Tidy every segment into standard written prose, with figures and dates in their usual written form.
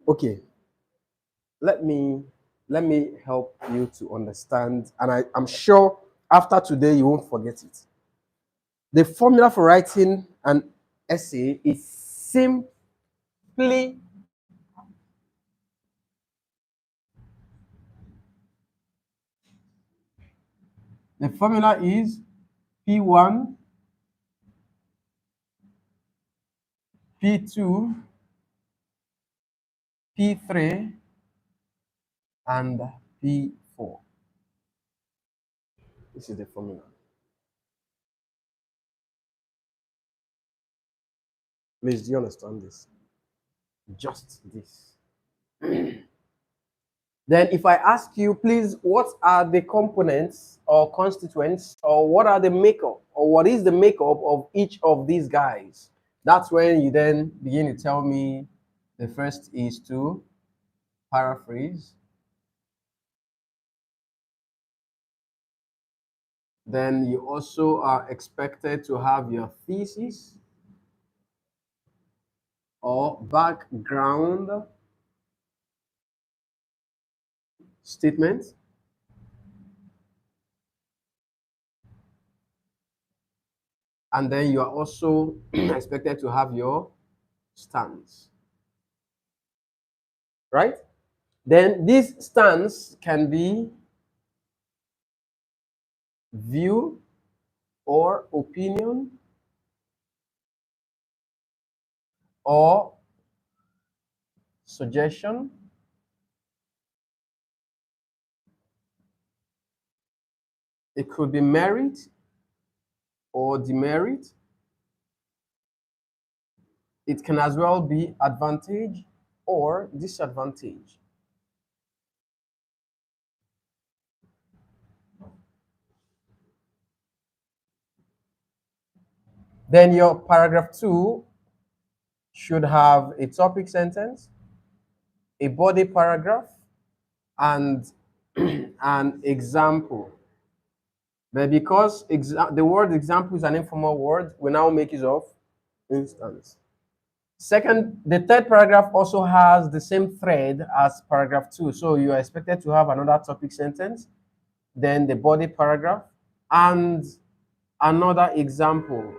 Okay, let me help you to understand, and I'm sure after today you won't forget it. The formula for writing an essay is simply the formula is P1, P2, P3, and P4. This is the formula. Please, do you understand this? Just this. Then if I ask you, please, what are the components or constituents, or what are the makeup, or what is the makeup of each of these guys? That's when you then begin to tell me the first is to paraphrase. Then you also are expected to have your thesis or background statement. And then you are also expected to have your stance, right? Then this stance can be view or opinion or suggestion. It could be merit or demerit. It can as well be advantage or disadvantage. Then your paragraph 2 should have a topic sentence, a body paragraph, and an example. But because the word example is an informal word, we now make use of instance. Second, the third paragraph also has the same thread as paragraph 2. So you are expected to have another topic sentence, then the body paragraph, and another example.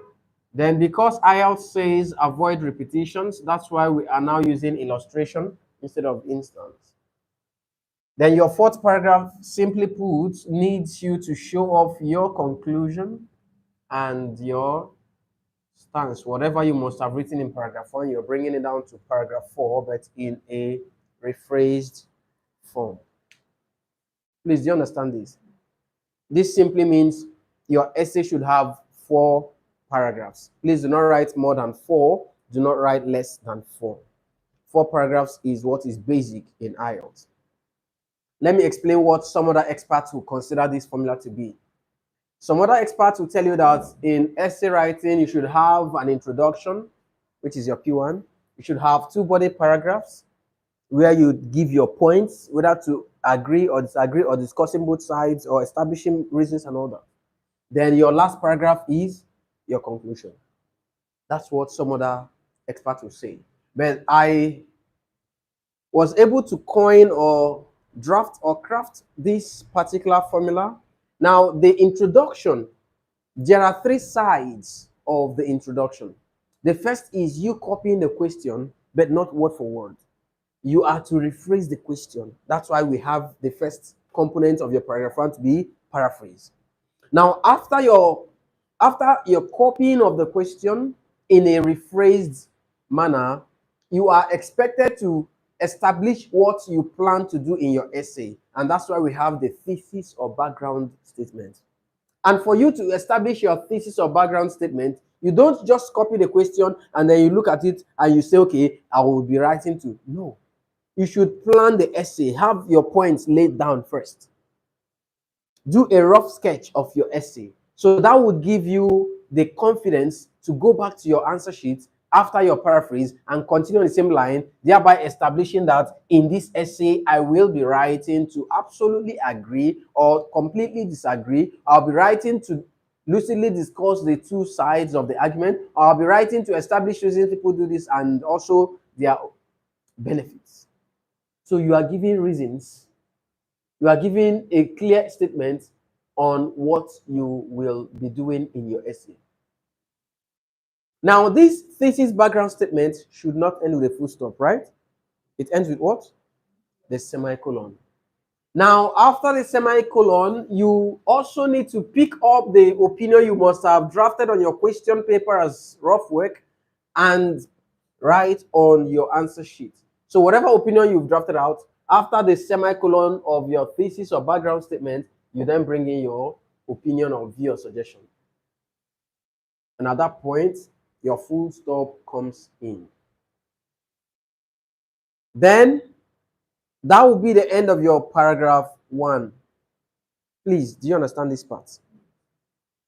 Then because IELTS says avoid repetitions, that's why we are now using illustration instead of instance. Then your fourth paragraph, simply put, needs you to show off your conclusion and your stance. Whatever you must have written in paragraph 1, you're bringing it down to paragraph 4, but in a rephrased form. Please, do you understand this? This simply means your essay should have 4 paragraphs. Please do not write more than 4. Do not write less than 4. 4 paragraphs is what is basic in IELTS. Let me explain what some other experts will consider this formula to be. Some other experts will tell you that in essay writing, you should have an introduction, which is your P1. You should have 2 body paragraphs where you give your points, whether to agree or disagree or discussing both sides or establishing reasons and all that. Then your last paragraph is your conclusion. That's what some other experts will say. But I was able to coin or draft or craft this particular formula. Now, the introduction, there are 3 sides of the introduction. The first is you copying the question, but not word for word. You are to rephrase the question. That's why we have the first component of your paragraph 1 to be paraphrase. Now, after your copying of the question in a rephrased manner, you are expected to establish what you plan to do in your essay. And that's why we have the thesis or background statement. And for you to establish your thesis or background statement, you don't just copy the question and then you look at it and you say, okay, I will be writing to. No. You should plan the essay, have your points laid down first. Do a rough sketch of your essay. So that would give you the confidence to go back to your answer sheet after your paraphrase and continue on the same line, thereby establishing that in this essay, I will be writing to absolutely agree or completely disagree. I'll be writing to lucidly discuss the 2 sides of the argument. I'll be writing to establish reasons people do this and also their benefits. So you are giving reasons. You are giving a clear statement on what you will be doing in your essay. Now, this thesis background statement should not end with a full stop, right? It ends with what? The semicolon. Now, after the semicolon, you also need to pick up the opinion you must have drafted on your question paper as rough work and write on your answer sheet. So whatever opinion you've drafted out, after the semicolon of your thesis or background statement, you then bring in your opinion or view or suggestion. And at that point, your full stop comes in. Then that will be the end of your paragraph 1. Please, do you understand this part?